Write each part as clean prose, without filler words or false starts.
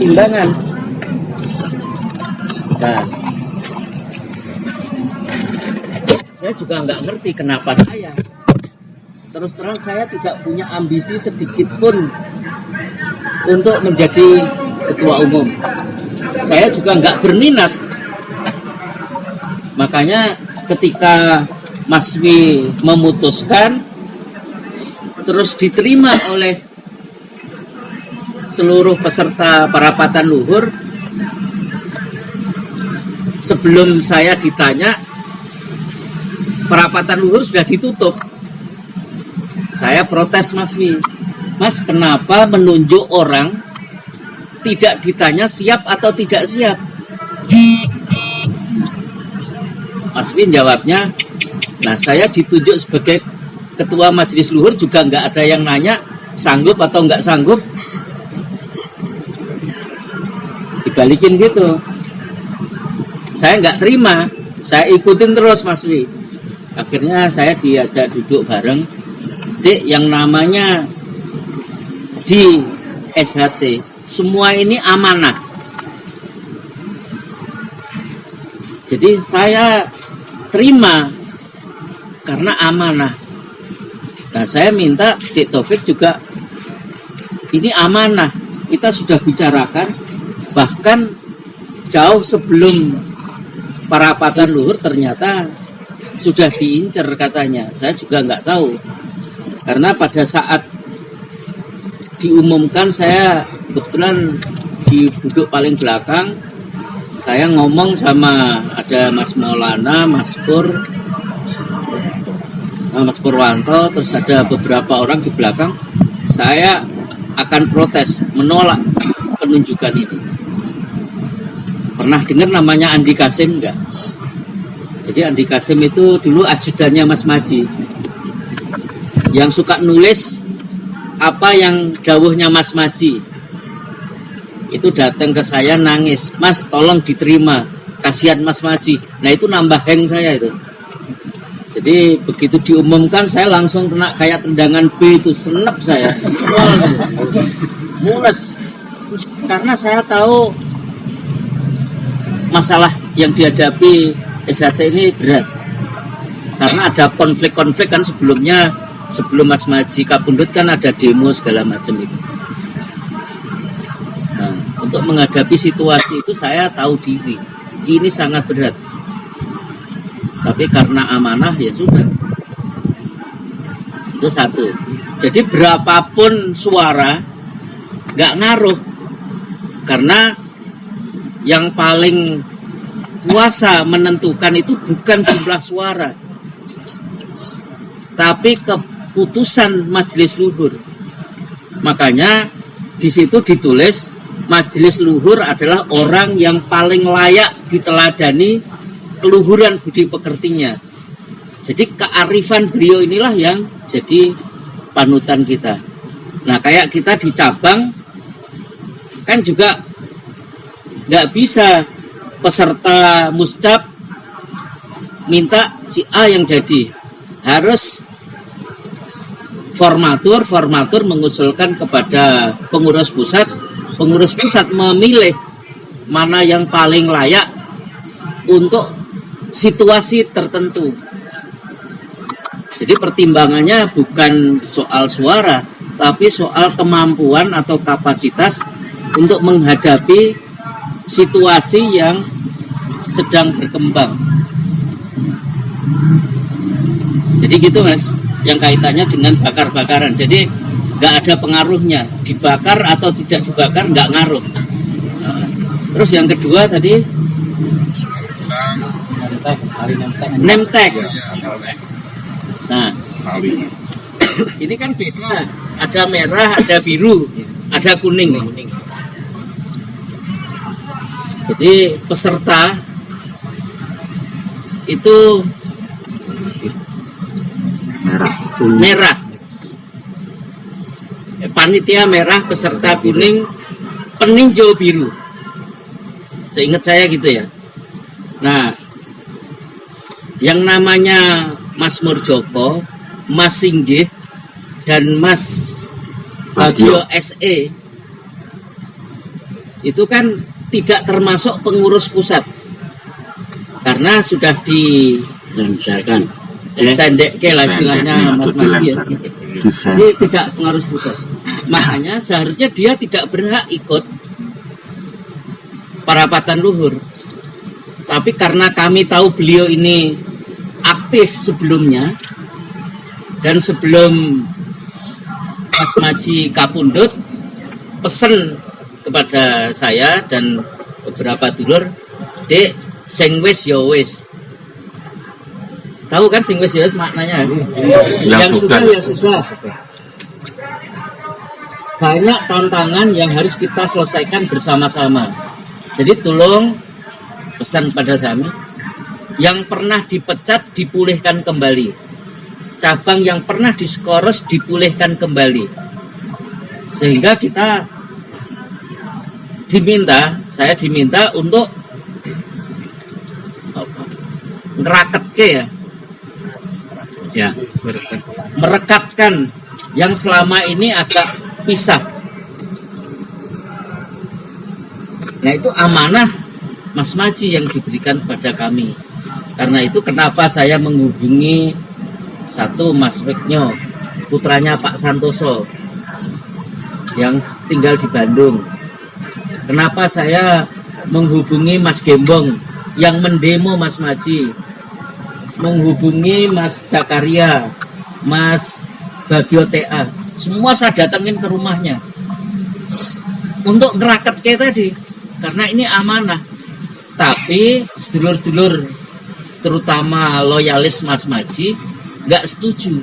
pertimbangan. Nah, saya juga nggak ngerti kenapa saya. Terus terang saya tidak punya ambisi sedikit pun untuk menjadi ketua umum. Saya juga nggak berminat. Makanya ketika Mas Wi memutuskan, terus diterima oleh seluruh peserta parapatan luhur, sebelum saya ditanya, parapatan luhur sudah ditutup. Saya protes Mas Wi, Mas kenapa menunjuk orang tidak ditanya siap atau tidak siap? Mas Wi jawabnya, nah saya ditunjuk sebagai ketua majelis luhur juga nggak ada yang nanya sanggup atau nggak sanggup. Dibalikin gitu. Saya nggak terima, saya ikutin terus Mas Wi. Akhirnya saya diajak duduk bareng. Dek, yang namanya di SHT semua ini amanah. Jadi saya terima karena amanah. Nah saya minta Dek Taufik juga ini amanah. Kita sudah bicarakan bahkan jauh sebelum parapatan luhur ternyata sudah diincer katanya. Saya juga nggak tahu. Karena pada saat diumumkan saya kebetulan di duduk paling belakang. Saya ngomong sama ada Mas Maulana, Mas Purwanto, terus ada beberapa orang di belakang. Saya akan protes, menolak penunjukan ini. Pernah dengar namanya Andi Kasim enggak? Jadi Andi Kasim itu dulu ajudannya Mas Maji, yang suka nulis apa yang dawuhnya Mas Maji. Itu datang ke saya nangis, Mas tolong diterima, kasihan Mas Maji. Nah itu nambah hang saya itu. Jadi begitu diumumkan saya langsung kena kayak tendangan B itu, senep saya, mules. Karena saya tahu masalah yang dihadapi SHT ini berat. Karena ada konflik-konflik kan sebelumnya, sebelum Mas Maji kapundhut kan ada demo segala macam itu. Nah, untuk menghadapi situasi itu saya tahu diri, ini sangat berat. Tapi karena amanah ya sudah. Itu satu. Jadi berapapun suara nggak ngaruh. Karena yang paling kuasa menentukan itu bukan jumlah suara, tapi keputusan majelis luhur. Makanya di situ ditulis majelis luhur adalah orang yang paling layak diteladani keluhuran budi pekertinya. Jadi kearifan beliau inilah yang jadi panutan kita. Nah kayak kita di cabang kan juga nggak bisa peserta muscap minta si A yang jadi. Harus formatur mengusulkan kepada pengurus pusat memilih mana yang paling layak untuk situasi tertentu. Jadi pertimbangannya bukan soal suara, tapi soal kemampuan atau kapasitas untuk menghadapi situasi yang sedang berkembang. Jadi gitu Mas, yang kaitannya dengan bakar-bakaran. Jadi nggak ada pengaruhnya, dibakar atau tidak dibakar nggak ngaruh. Nah, terus yang kedua tadi nemtek. Nah, ini kan beda. Ada merah, ada biru, ada kuning nih. Jadi peserta itu merah. Panitia merah, peserta kuning, peninjau biru. Seingat saya gitu ya. Nah, yang namanya Mas Murjoko, Mas Singgih, dan Mas Bagio SE itu kan tidak termasuk pengurus pusat karena sudah disendekkan lah istilahnya Mas Maji ya. Jadi tidak pengurus pusat. Makanya seharusnya dia tidak berhak ikut parapatan luhur. Tapi karena kami tahu beliau ini aktif sebelumnya, dan sebelum Mas Maji kapundhut pesen kepada saya dan beberapa dulur, Dek, sing wis ya wis. Tahu kan sing wis ya wis maknanya? Yang sudah ya sudah. Banyak tantangan yang harus kita selesaikan bersama-sama. Jadi tolong pesan pada kami, yang pernah dipecat dipulihkan kembali. Cabang yang pernah diskoros dipulihkan kembali. Sehingga saya diminta untuk merekatkan yang selama ini agak pisah. Nah, itu amanah Mas Maji yang diberikan pada kami. Karena itu kenapa saya menghubungi satu Mas Weknyo, putranya Pak Santoso yang tinggal di Bandung. Kenapa saya menghubungi Mas Gembong yang mendemo Mas Maji, menghubungi Mas Zakaria, Mas Bagio TA, semua saya datengin ke rumahnya untuk ngeraket kayak tadi, karena ini amanah. Tapi sedulur-sedulur terutama loyalis Mas Maji nggak setuju.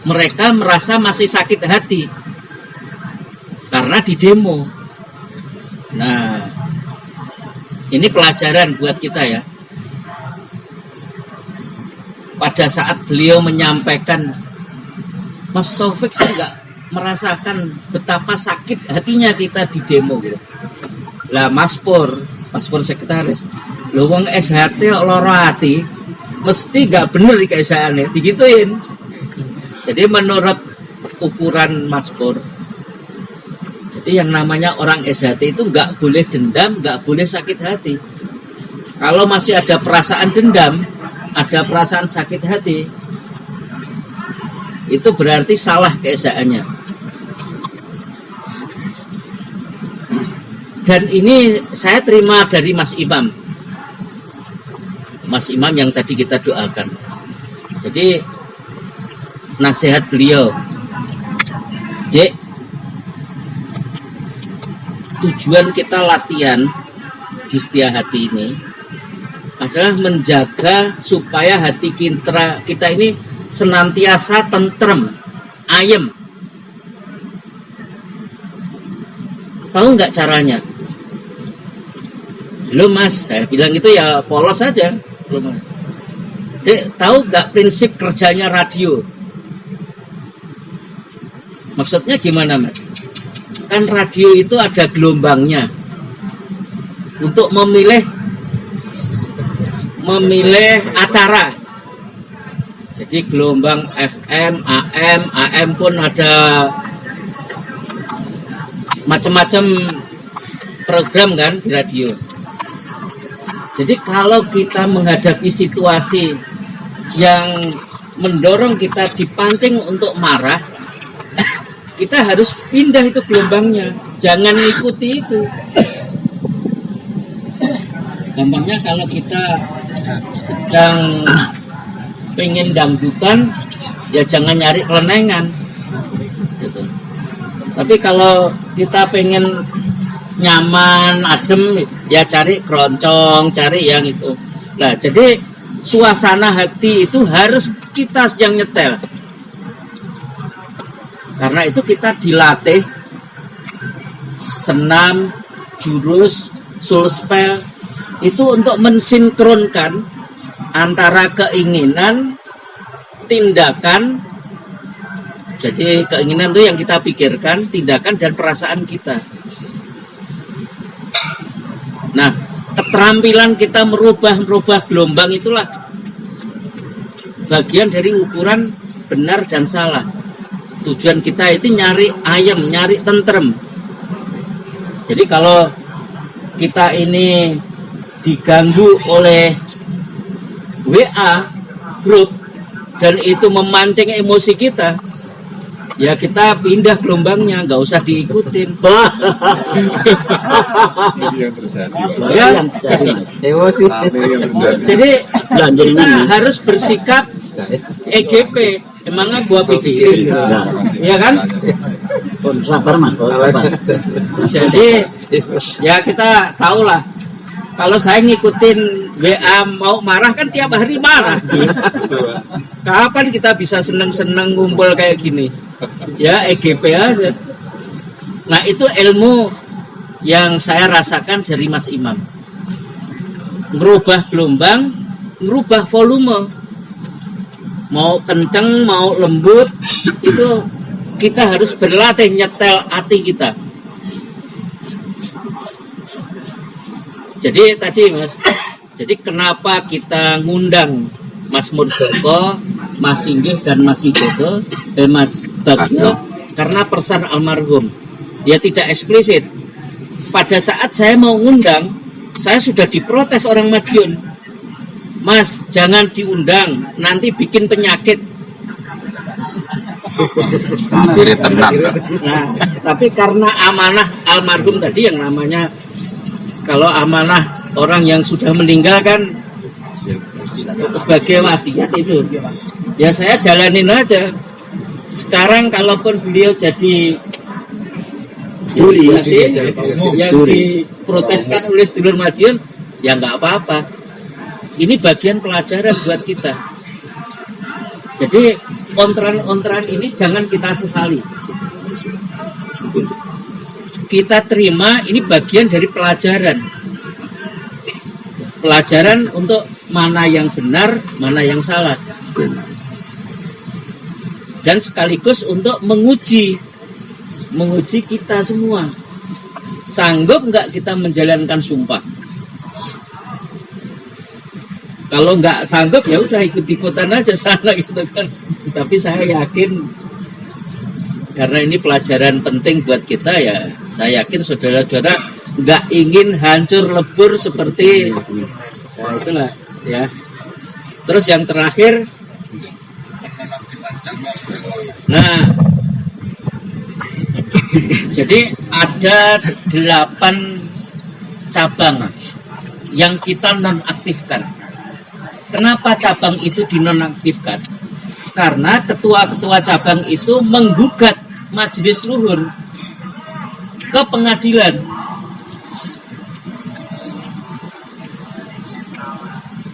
Mereka merasa masih sakit hati karena di demo. Nah, ini pelajaran buat kita ya. Pada saat beliau menyampaikan, Mas Taufik, saya nggak merasakan betapa sakit hatinya kita di demo gitu. Lah Mas Pur sekretaris, lho wong SHT loro hati, mesti nggak bener keesaane digituin. Jadi menurut ukuran Mas Pur, jadi yang namanya orang SHT itu nggak boleh dendam, nggak boleh sakit hati. Kalau masih ada perasaan dendam, ada perasaan sakit hati, itu berarti salah keesaannya. Dan ini saya terima dari Mas Imam yang tadi kita doakan. Jadi nasihat beliau, Dek, tujuan kita latihan di Setia Hati ini adalah menjaga supaya hati kita ini senantiasa tentrem, ayem. Tahu nggak caranya? Belum Mas, saya bilang itu ya polos saja. Belum. Dek, tahu nggak prinsip kerjanya radio? Maksudnya gimana Mas? Kan radio itu ada gelombangnya untuk memilih acara. Jadi gelombang FM, AM pun ada macam-macam program kan di radio. Jadi kalau kita menghadapi situasi yang mendorong kita dipancing untuk marah, kita harus pindah itu gelombangnya, jangan ikuti itu. Gampangnya kalau kita sedang pengen dangdutan, ya jangan nyari kelenengan gitu. Tapi kalau kita pengen nyaman, adem, ya cari keroncong, cari yang itu. Nah, jadi suasana hati itu harus kita yang nyetel. Karena itu kita dilatih senam, jurus, sulspel itu untuk mensinkronkan antara keinginan, tindakan. Jadi keinginan itu yang kita pikirkan, tindakan dan perasaan kita. Nah, keterampilan kita merubah gelombang itulah bagian dari ukuran benar dan salah. Tujuan kita itu nyari ayam, nyari tentrem. Jadi kalau kita ini diganggu oleh WA grup dan itu memancing emosi kita, ya kita pindah gelombangnya, nggak usah diikutin. Ini yang terjadi. Ya, Emosi. jadi kita harus bersikap EGP. Emangnya gua pikirin, ya kan? Sabar mas. Jadi ya kita tahulah. Kalau saya ngikutin WA mau marah kan tiap hari marah. Kapan kita bisa seneng-seneng ngumpul kayak gini? Ya EGP aja. Nah itu ilmu yang saya rasakan dari Mas Imam. Merubah gelombang, merubah volume. Mau kenceng, mau lembut, itu kita harus berlatih nyetel hati kita. Jadi tadi Mas, jadi kenapa kita ngundang Mas Murdoko, Mas Singgih dan Mas Widodo, Mas Bagio, karena pesan almarhum. Dia tidak eksplisit. Pada saat saya mau ngundang, saya sudah diprotes orang Madiun. Mas, jangan diundang, nanti bikin penyakit. Nah, tapi karena amanah almarhum tadi yang namanya, kalau amanah orang yang sudah meninggal kan sebagai wasiat itu, ya saya jalanin aja. Sekarang kalaupun beliau jadi yang diproteskan oleh sedulur Madiun, ya nggak apa-apa. Ini bagian pelajaran buat kita. Jadi ontran-ontran ini jangan kita sesali. Kita terima ini bagian dari pelajaran. Pelajaran untuk mana yang benar, mana yang salah. Dan sekaligus untuk menguji kita semua. Sanggup nggak kita menjalankan sumpah? Kalau nggak sanggup ya udah ikut-ikutan aja sana gitu kan. Tapi saya yakin karena ini pelajaran penting buat kita, ya saya yakin saudara-saudara nggak ingin hancur lebur seperti itulah ya. Terus yang terakhir, nah jadi ada 8 cabang yang kita nonaktifkan. Kenapa cabang itu dinonaktifkan? Karena ketua-ketua cabang itu menggugat majelis luhur ke pengadilan.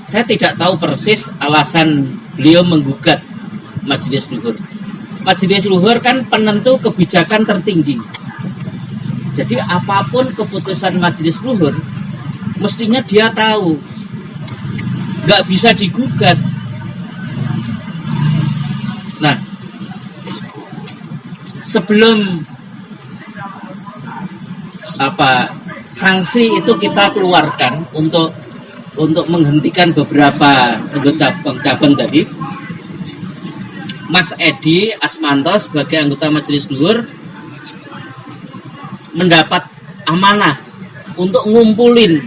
Saya tidak tahu persis alasan beliau menggugat majelis luhur. Majelis luhur kan penentu kebijakan tertinggi. Jadi apapun keputusan majelis luhur, mestinya dia tahu. Nggak bisa digugat. Nah, sebelum sanksi itu kita keluarkan untuk menghentikan beberapa anggota cabang tadi, Mas Edi Asmanto sebagai anggota Majelis Luhur mendapat amanah untuk ngumpulin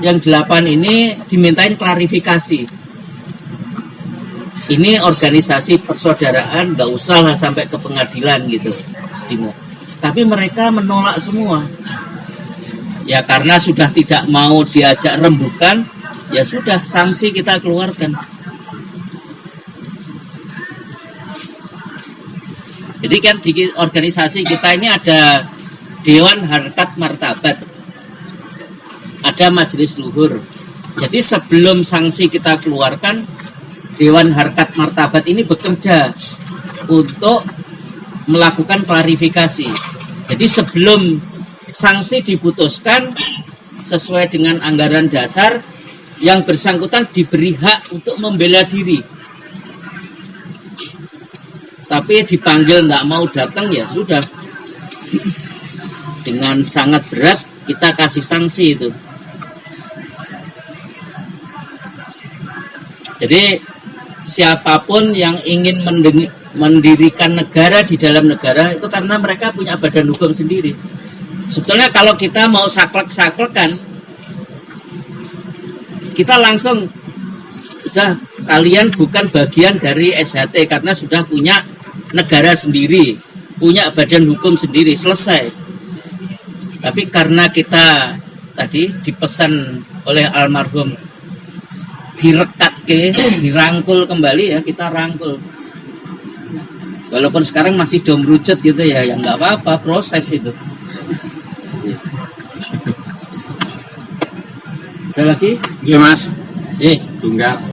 yang 8 ini, dimintain klarifikasi. Ini organisasi persaudaraan, nggak usah lah sampai ke pengadilan gitu. Tapi mereka menolak semua. Ya karena sudah tidak mau diajak rembukan, ya sudah sanksi kita keluarkan. Jadi kan di organisasi kita ini ada Dewan Harkat Martabat, ada majelis luhur. Jadi sebelum sanksi kita keluarkan, Dewan Harkat Martabat ini bekerja untuk melakukan klarifikasi. Jadi sebelum sanksi diputuskan sesuai dengan anggaran dasar, yang bersangkutan diberi hak untuk membela diri. Tapi dipanggil nggak mau datang, ya sudah. Dengan sangat berat kita kasih sanksi itu. Jadi siapapun yang ingin mendirikan negara di dalam negara itu karena mereka punya badan hukum sendiri. Sebetulnya kalau kita mau saklek-saklekan, kita langsung sudah kalian bukan bagian dari SHT karena sudah punya negara sendiri, punya badan hukum sendiri, selesai. Tapi karena kita tadi dipesan oleh almarhum direkatke, dirangkul kembali ya, kita rangkul. Walaupun sekarang masih domrucut gitu ya, ya nggak apa-apa, proses itu. Ada lagi? Iya mas, Eh, tunggal.